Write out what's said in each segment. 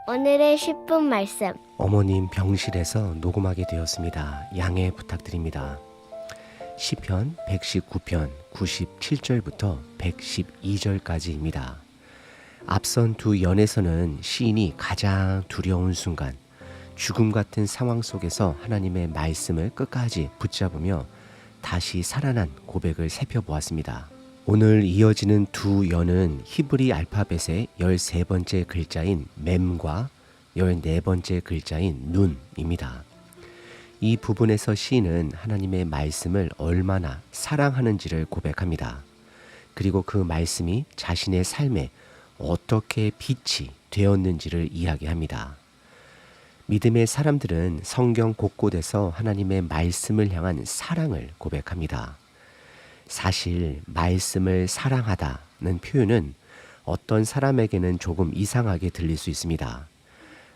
오늘의 10분 말씀. 어머님 병실에서 녹음하게 되었습니다. 양해 부탁드립니다. 시편 119편 97절부터 112절까지입니다. 앞선 두 연에서는 시인이 가장 두려운 순간, 죽음 같은 상황 속에서 하나님의 말씀을 끝까지 붙잡으며 다시 살아난 고백을 살펴보았습니다. 오늘 이어지는 두 연은 히브리 알파벳의 13번째 글자인 mem과 14번째 글자인 눈입니다. 이 부분에서 시인은 하나님의 말씀을 얼마나 사랑하는지를 고백합니다. 그리고 그 말씀이 자신의 삶에 어떻게 빛이 되었는지를 이야기합니다. 믿음의 사람들은 성경 곳곳에서 하나님의 말씀을 향한 사랑을 고백합니다. 사실 말씀을 사랑하다는 표현은 어떤 사람에게는 조금 이상하게 들릴 수 있습니다.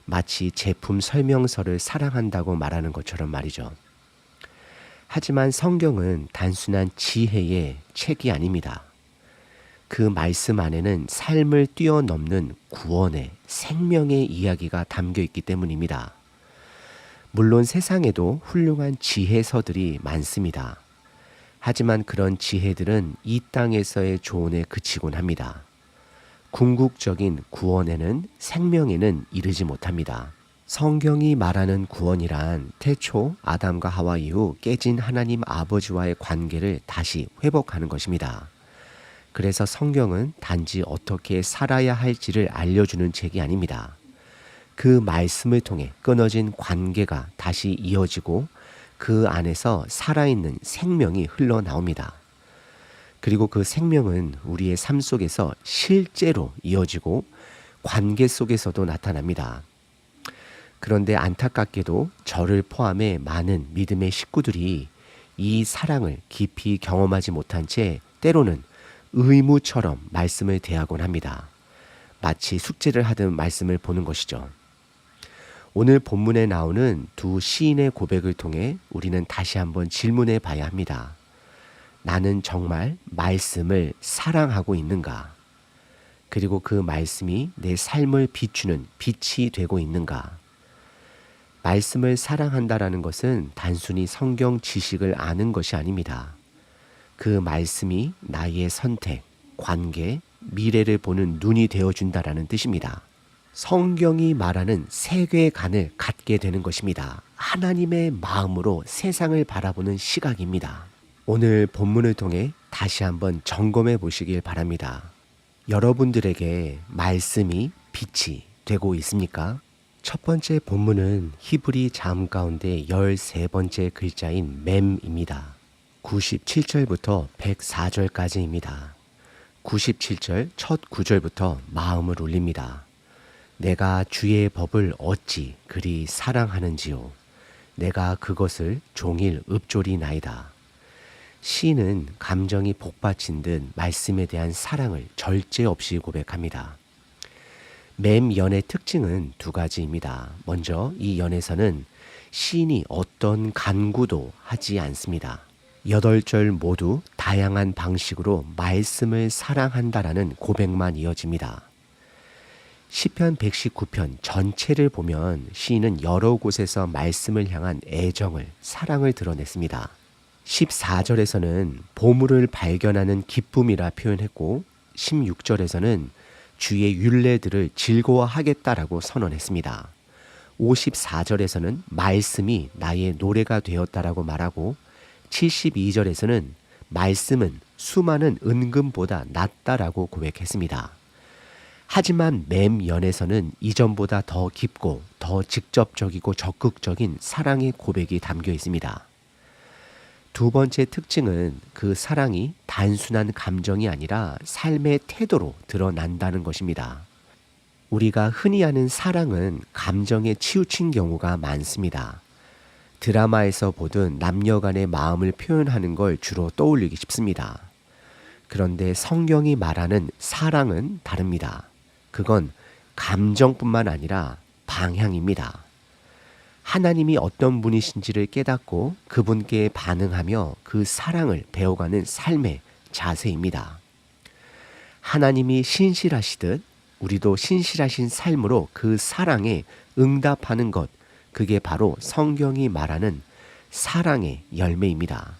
마치 제품 설명서를 사랑한다고 말하는 것처럼 말이죠. 하지만 성경은 단순한 지혜의 책이 아닙니다. 그 말씀 안에는 삶을 뛰어넘는 구원의 생명의 이야기가 담겨 있기 때문입니다. 물론 세상에도 훌륭한 지혜서들이 많습니다. 하지만 그런 지혜들은 이 땅에서의 조언에 그치곤 합니다. 궁극적인 구원에는 생명에는 이르지 못합니다. 성경이 말하는 구원이란 태초 아담과 하와 이후 깨진 하나님 아버지와의 관계를 다시 회복하는 것입니다. 그래서 성경은 단지 어떻게 살아야 할지를 알려주는 책이 아닙니다. 그 말씀을 통해 끊어진 관계가 다시 이어지고 그 안에서 살아있는 생명이 흘러나옵니다. 그리고 그 생명은 우리의 삶 속에서 실제로 이어지고 관계 속에서도 나타납니다. 그런데 안타깝게도 저를 포함해 많은 믿음의 식구들이 이 사랑을 깊이 경험하지 못한 채 때로는 의무처럼 말씀을 대하곤 합니다. 마치 숙제를 하듯 말씀을 보는 것이죠. 오늘 본문에 나오는 두 시인의 고백을 통해 우리는 다시 한번 질문해 봐야 합니다. 나는 정말 말씀을 사랑하고 있는가? 그리고 그 말씀이 내 삶을 비추는 빛이 되고 있는가? 말씀을 사랑한다라는 것은 단순히 성경 지식을 아는 것이 아닙니다. 그 말씀이 나의 선택, 관계, 미래를 보는 눈이 되어준다라는 뜻입니다. 성경이 말하는 세계관을 갖게 되는 것입니다. 하나님의 마음으로 세상을 바라보는 시각입니다. 오늘 본문을 통해 다시 한번 점검해 보시길 바랍니다. 여러분들에게 말씀이 빛이 되고 있습니까? 첫 번째 본문은 히브리 자음 가운데 13번째 글자인 mem입니다. 97절부터 104절까지입니다. 97절 첫 구절부터 마음을 울립니다. 내가 주의 법을 어찌 그리 사랑하는지요. 내가 그것을 종일 읊조리나이다. 시인은 감정이 복받친 듯 말씀에 대한 사랑을 절제 없이 고백합니다. 맴 연의 특징은 두 가지입니다. 먼저 이 연에서는 시인이 어떤 간구도 하지 않습니다. 8절 모두 다양한 방식으로 말씀을 사랑한다라는 고백만 이어집니다. 시편 119편 전체를 보면 시인은 여러 곳에서 말씀을 향한 애정을, 사랑을 드러냈습니다. 14절에서는 보물을 발견하는 기쁨이라 표현했고 16절에서는 주의 율례들을 즐거워하겠다라고 선언했습니다. 54절에서는 말씀이 나의 노래가 되었다라고 말하고 72절에서는 말씀은 수많은 은금보다 낫다라고 고백했습니다. 하지만 맴연에서는 이전보다 더 깊고 더 직접적이고 적극적인 사랑의 고백이 담겨 있습니다. 두 번째 특징은 그 사랑이 단순한 감정이 아니라 삶의 태도로 드러난다는 것입니다. 우리가 흔히 아는 사랑은 감정에 치우친 경우가 많습니다. 드라마에서 보던 남녀 간의 마음을 표현하는 걸 주로 떠올리기 쉽습니다. 그런데 성경이 말하는 사랑은 다릅니다. 그건 감정뿐만 아니라 방향입니다. 하나님이 어떤 분이신지를 깨닫고 그분께 반응하며 그 사랑을 배워가는 삶의 자세입니다. 하나님이 신실하시듯 우리도 신실하신 삶으로 그 사랑에 응답하는 것, 그게 바로 성경이 말하는 사랑의 열매입니다.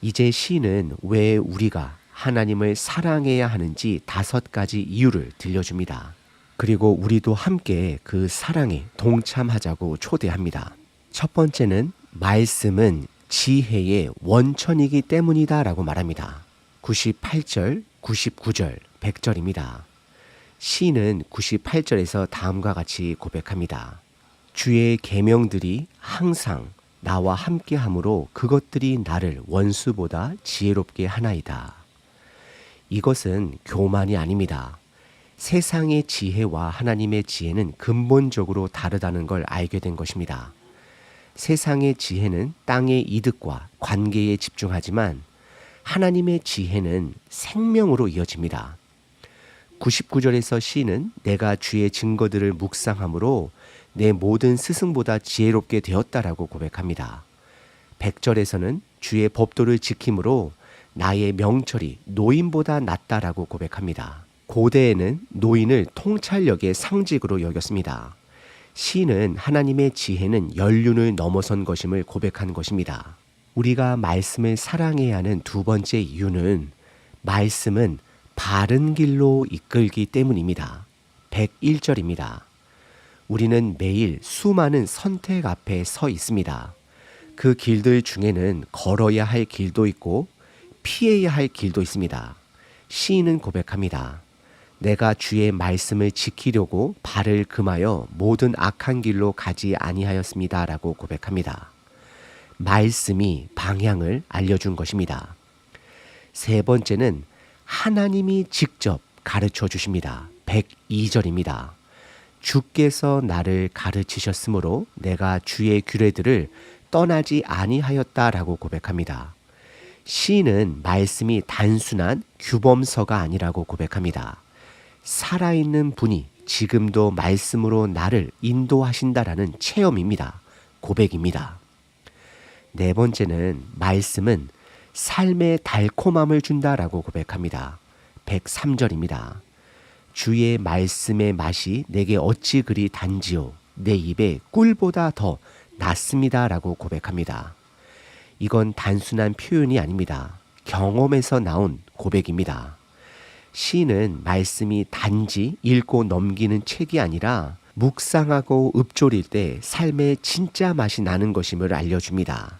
이제 시인은 왜 우리가 하나님을 사랑해야 하는지 5가지 이유를 들려줍니다. 그리고 우리도 함께 그 사랑에 동참하자고 초대합니다. 첫 번째는 말씀은 지혜의 원천이기 때문이다 라고 말합니다. 98절, 99절, 100절입니다. 시인은 98절에서 다음과 같이 고백합니다. 주의 계명들이 항상 나와 함께함으로 그것들이 나를 원수보다 지혜롭게 하나이다. 이것은 교만이 아닙니다. 세상의 지혜와 하나님의 지혜는 근본적으로 다르다는 걸 알게 된 것입니다. 세상의 지혜는 땅의 이득과 관계에 집중하지만 하나님의 지혜는 생명으로 이어집니다. 99절에서 시인은 내가 주의 증거들을 묵상함으로 내 모든 스승보다 지혜롭게 되었다라고 고백합니다. 100절에서는 주의 법도를 지킴으로 나의 명철이 노인보다 낫다라고 고백합니다. 고대에는 노인을 통찰력의 상징으로 여겼습니다. 시인은 하나님의 지혜는 연륜을 넘어선 것임을 고백한 것입니다. 우리가 말씀을 사랑해야 하는 두 번째 이유는 말씀은 바른 길로 이끌기 때문입니다. 101절입니다. 우리는 매일 수많은 선택 앞에 서 있습니다. 그 길들 중에는 걸어야 할 길도 있고 피해야 할 길도 있습니다. 시인은 고백합니다. 내가 주의 말씀을 지키려고 발을 금하여 모든 악한 길로 가지 아니하였습니다. 라고 고백합니다. 말씀이 방향을 알려준 것입니다. 세 번째는 하나님이 직접 가르쳐 주십니다. 102절입니다. 주께서 나를 가르치셨으므로 내가 주의 규례들을 떠나지 아니하였다라고 고백합니다. 시인은 말씀이 단순한 규범서가 아니라고 고백합니다. 살아있는 분이 지금도 말씀으로 나를 인도하신다라는 체험입니다. 고백입니다. 네 번째는 말씀은 삶의 달콤함을 준다라고 고백합니다. 103절입니다. 주의 말씀의 맛이 내게 어찌 그리 단지요 내 입에 꿀보다 더 낫습니다라고 고백합니다. 이건 단순한 표현이 아닙니다. 경험에서 나온 고백입니다. 시인은 말씀이 단지 읽고 넘기는 책이 아니라 묵상하고 읊조릴 때 삶의 진짜 맛이 나는 것임을 알려줍니다.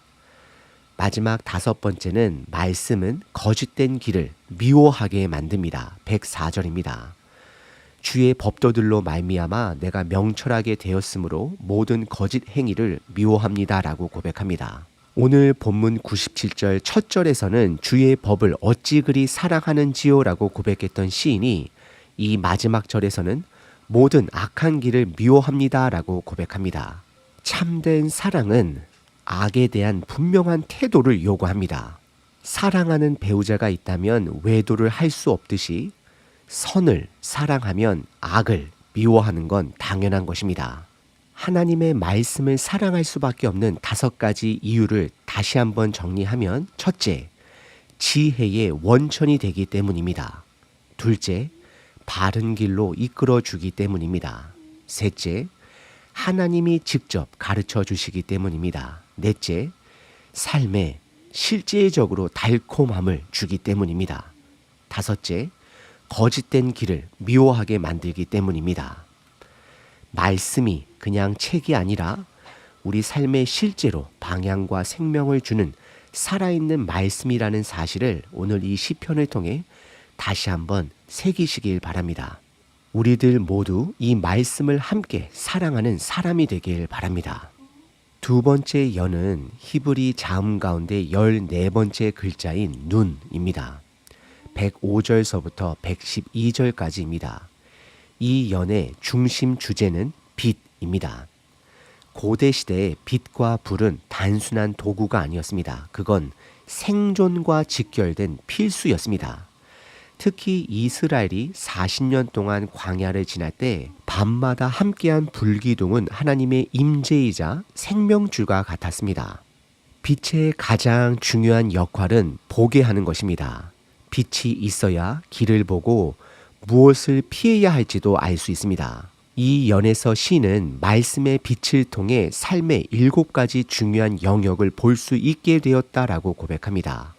마지막 5번째는 말씀은 거짓된 길을 미워하게 만듭니다. 104절입니다. 주의 법도들로 말미암아 내가 명철하게 되었으므로 모든 거짓 행위를 미워합니다라고 고백합니다. 오늘 본문 97절 첫 절에서는 주의 법을 어찌 그리 사랑하는지요 라고 고백했던 시인이 이 마지막 절에서는 모든 악한 길을 미워합니다 라고 고백합니다. 참된 사랑은 악에 대한 분명한 태도를 요구합니다. 사랑하는 배우자가 있다면 외도를 할 수 없듯이 선을 사랑하면 악을 미워하는 건 당연한 것입니다. 하나님의 말씀을 사랑할 수밖에 없는 5가지 이유를 다시 한번 정리하면 첫째, 지혜의 원천이 되기 때문입니다. 둘째, 바른 길로 이끌어 주기 때문입니다. 셋째, 하나님이 직접 가르쳐 주시기 때문입니다. 넷째, 삶에 실제적으로 달콤함을 주기 때문입니다. 다섯째, 거짓된 길을 미워하게 만들기 때문입니다. 말씀이 그냥 책이 아니라 우리 삶에 실제로 방향과 생명을 주는 살아있는 말씀이라는 사실을 오늘 이 시편을 통해 다시 한번 새기시길 바랍니다. 우리들 모두 이 말씀을 함께 사랑하는 사람이 되길 바랍니다. 두 번째 연은 히브리 자음 가운데 14번째 글자인 눈입니다. 105절서부터 112절까지입니다. 이 연의 중심 주제는 빛입니다. 고대 시대에 빛과 불은 단순한 도구가 아니었습니다. 그건 생존과 직결된 필수였습니다. 특히 이스라엘이 40년 동안 광야를 지날 때 밤마다 함께한 불기둥은 하나님의 임재이자 생명줄과 같았습니다. 빛의 가장 중요한 역할은 보게 하는 것입니다. 빛이 있어야 길을 보고 무엇을 피해야 할지도 알 수 있습니다. 이 연에서 시인은 말씀의 빛을 통해 삶의 7가지 중요한 영역을 볼 수 있게 되었다라고 고백합니다.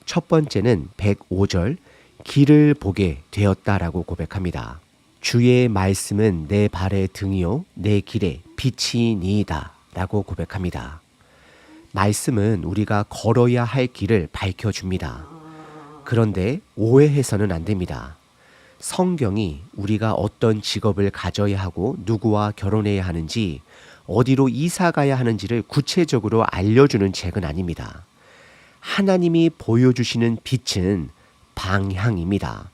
첫 번째는 105절 길을 보게 되었다라고 고백합니다. 주의 말씀은 내 발의 등이요 내 길에 빛이니이다 라고 고백합니다. 말씀은 우리가 걸어야 할 길을 밝혀줍니다. 그런데 오해해서는 안 됩니다. 성경이 우리가 어떤 직업을 가져야 하고 누구와 결혼해야 하는지 어디로 이사 가야 하는지를 구체적으로 알려주는 책은 아닙니다. 하나님이 보여주시는 빛은 방향입니다.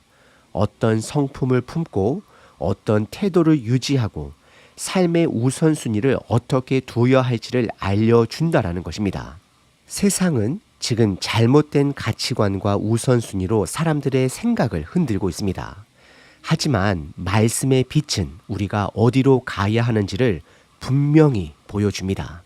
어떤 성품을 품고 어떤 태도를 유지하고 삶의 우선순위를 어떻게 두어야 할지를 알려준다라는 것입니다. 세상은 지금 잘못된 가치관과 우선순위로 사람들의 생각을 흔들고 있습니다. 하지만 말씀의 빛은 우리가 어디로 가야 하는지를 분명히 보여줍니다.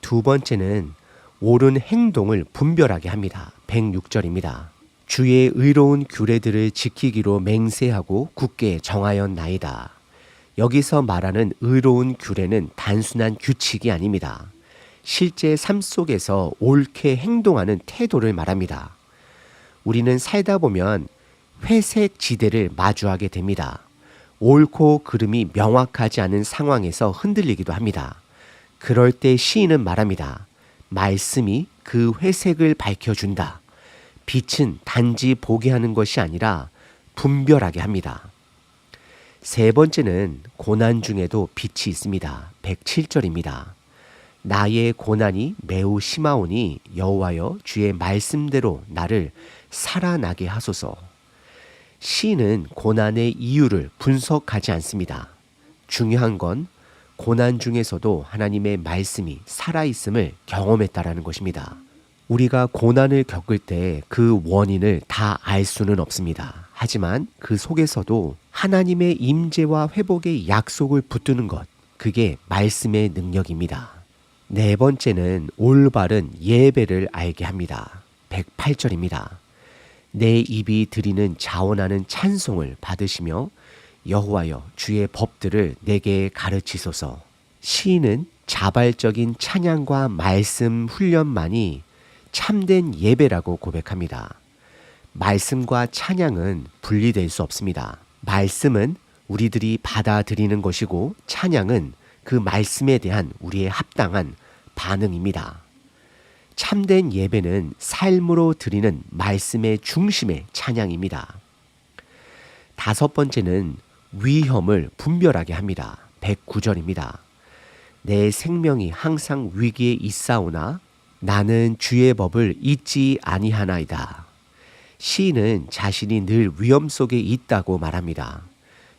두 번째는 옳은 행동을 분별하게 합니다. 106절입니다. 주의 의로운 규례들을 지키기로 맹세하고 굳게 정하였나이다. 여기서 말하는 의로운 규례는 단순한 규칙이 아닙니다. 실제 삶 속에서 옳게 행동하는 태도를 말합니다. 우리는 살다 보면 회색 지대를 마주하게 됩니다. 옳고 그름이 명확하지 않은 상황에서 흔들리기도 합니다. 그럴 때 시인은 말합니다. 말씀이 그 회색을 밝혀준다. 빛은 단지 보게 하는 것이 아니라 분별하게 합니다. 세 번째는 고난 중에도 빛이 있습니다. 107절입니다. 나의 고난이 매우 심하오니 여호와여 주의 말씀대로 나를 살아나게 하소서. 시인은 고난의 이유를 분석하지 않습니다. 중요한 건 고난 중에서도 하나님의 말씀이 살아있음을 경험했다라는 것입니다. 우리가 고난을 겪을 때 그 원인을 다 알 수는 없습니다. 하지만 그 속에서도 하나님의 임재와 회복의 약속을 붙드는 것, 그게 말씀의 능력입니다. 네 번째는 올바른 예배를 알게 합니다. 108절입니다. 내 입이 드리는 자원하는 찬송을 받으시며 여호와여 주의 법들을 내게 가르치소서. 시인은 자발적인 찬양과 말씀 훈련만이 참된 예배라고 고백합니다. 말씀과 찬양은 분리될 수 없습니다. 말씀은 우리들이 받아들이는 것이고 찬양은 그 말씀에 대한 우리의 합당한 반응입니다. 참된 예배는 삶으로 드리는 말씀의 중심의 찬양입니다. 다섯 번째는 위험을 분별하게 합니다. 109절입니다. 내 생명이 항상 위기에 있사오나 나는 주의 법을 잊지 아니하나이다. 시인은 자신이 늘 위험 속에 있다고 말합니다.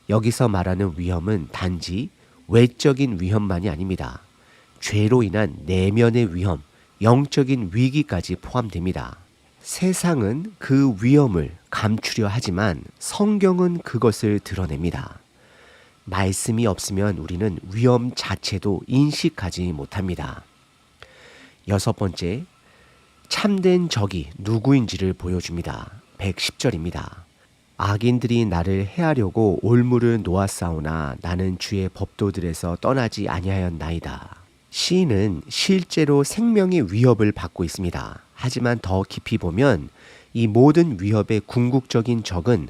여기서 말하는 위험은 단지 외적인 위험만이 아닙니다. 죄로 인한 내면의 위험, 영적인 위기까지 포함됩니다. 세상은 그 위험을 감추려 하지만 성경은 그것을 드러냅니다. 말씀이 없으면 우리는 위험 자체도 인식하지 못합니다. 여섯 번째, 참된 적이 누구인지를 보여줍니다. 110절입니다. 악인들이 나를 해하려고 올무를 놓았사오나 나는 주의 법도들에서 떠나지 아니하였나이다. 시인은 실제로 생명의 위협을 받고 있습니다. 하지만 더 깊이 보면 이 모든 위협의 궁극적인 적은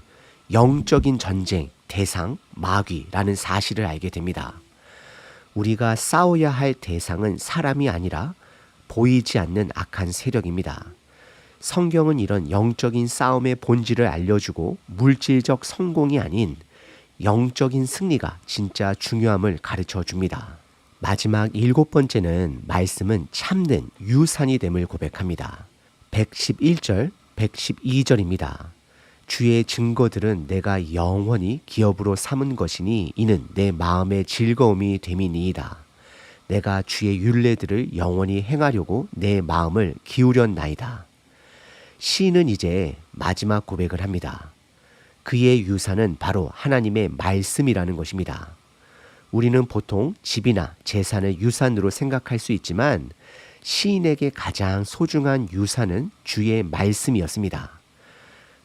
영적인 전쟁, 대상, 마귀라는 사실을 알게 됩니다. 우리가 싸워야 할 대상은 사람이 아니라 보이지 않는 악한 세력입니다. 성경은 이런 영적인 싸움의 본질을 알려주고 물질적 성공이 아닌 영적인 승리가 진짜 중요함을 가르쳐 줍니다. 마지막 일곱 번째는 말씀은 참된 유산이 됨을 고백합니다. 111절, 112절입니다. 주의 증거들은 내가 영원히 기업으로 삼은 것이니 이는 내 마음의 즐거움이 됨이니이다. 내가 주의 율례들을 영원히 행하려고 내 마음을 기울였나이다. 시인은 이제 마지막 고백을 합니다. 그의 유산은 바로 하나님의 말씀이라는 것입니다. 우리는 보통 집이나 재산을 유산으로 생각할 수 있지만 시인에게 가장 소중한 유산은 주의 말씀이었습니다.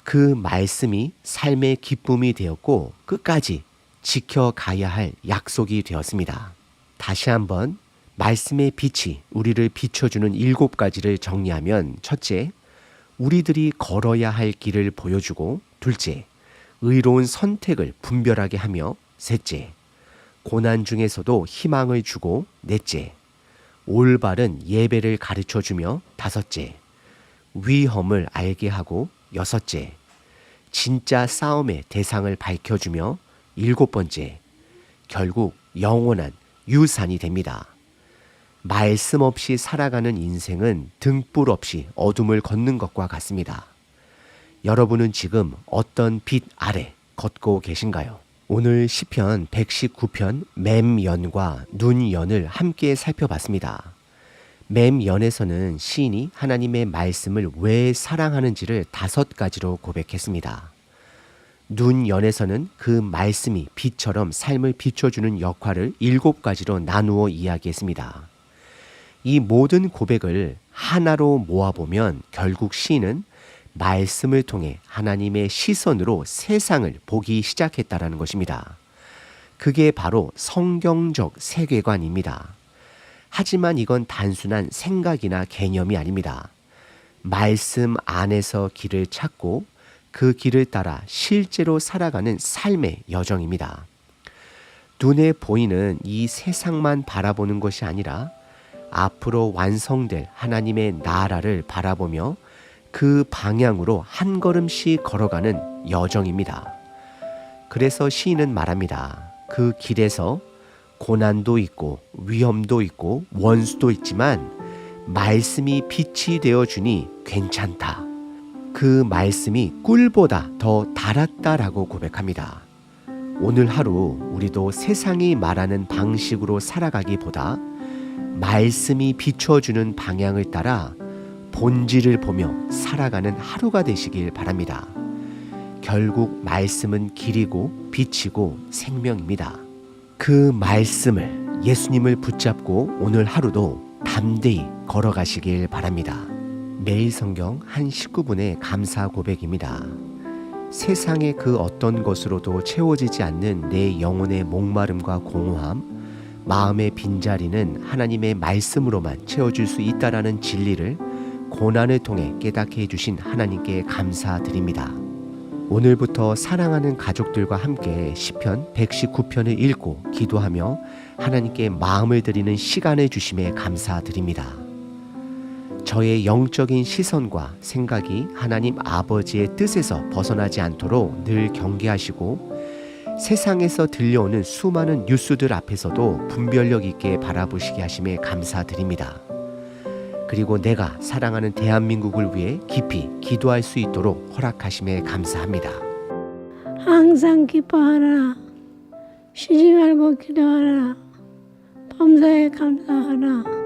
그 말씀이 삶의 기쁨이 되었고 끝까지 지켜가야 할 약속이 되었습니다. 다시 한번 말씀의 빛이 우리를 비춰주는 7가지를 정리하면, 첫째, 우리들이 걸어야 할 길을 보여주고, 둘째, 의로운 선택을 분별하게 하며, 셋째, 고난 중에서도 희망을 주고, 넷째, 올바른 예배를 가르쳐주며, 다섯째, 위험을 알게 하고, 여섯째, 진짜 싸움의 대상을 밝혀주며, 7번째, 결국 영원한 유산이 됩니다. 말씀 없이 살아가는 인생은 등불 없이 어둠을 걷는 것과 같습니다. 여러분은 지금 어떤 빛 아래 걷고 계신가요? 오늘 시편 119편 맴연과 눈연을 함께 살펴봤습니다. 맴연에서는 시인이 하나님의 말씀을 왜 사랑하는지를 5가지로 고백했습니다. 눈연에서는 그 말씀이 빛처럼 삶을 비춰주는 역할을 7가지로 나누어 이야기했습니다. 이 모든 고백을 하나로 모아보면 결국 시인은 말씀을 통해 하나님의 시선으로 세상을 보기 시작했다라는 것입니다. 그게 바로 성경적 세계관입니다. 하지만 이건 단순한 생각이나 개념이 아닙니다. 말씀 안에서 길을 찾고 그 길을 따라 실제로 살아가는 삶의 여정입니다. 눈에 보이는 이 세상만 바라보는 것이 아니라 앞으로 완성될 하나님의 나라를 바라보며 그 방향으로 한 걸음씩 걸어가는 여정입니다. 그래서 시인은 말합니다. 그 길에서 고난도 있고 위험도 있고 원수도 있지만 말씀이 빛이 되어주니 괜찮다. 그 말씀이 꿀보다 더 달았다라고 고백합니다. 오늘 하루 우리도 세상이 말하는 방식으로 살아가기보다 말씀이 비춰주는 방향을 따라 본질을 보며 살아가는 하루가 되시길 바랍니다. 결국 말씀은 길이고 빛이고 생명입니다. 그 말씀을, 예수님을 붙잡고 오늘 하루도 담대히 걸어가시길 바랍니다. 매일 성경 한 19분의 감사 고백입니다. 세상의 그 어떤 것으로도 채워지지 않는 내 영혼의 목마름과 공허함, 마음의 빈자리는 하나님의 말씀으로만 채워줄 수 있다라는 진리를 고난을 통해 깨닫게 해주신 하나님께 감사드립니다. 오늘부터 사랑하는 가족들과 함께 시편 119편을 읽고 기도하며 하나님께 마음을 드리는 시간을 주심에 감사드립니다. 저의 영적인 시선과 생각이 하나님 아버지의 뜻에서 벗어나지 않도록 늘 경계하시고 세상에서 들려오는 수많은 뉴스들 앞에서도 분별력 있게 바라보시게 하심에 감사드립니다. 그리고 내가 사랑하는 대한민국을 위해 깊이 기도할 수 있도록 허락하심에 감사합니다. 항상 기뻐하라. 쉬지 말고 기도하라. 범사에 감사하라.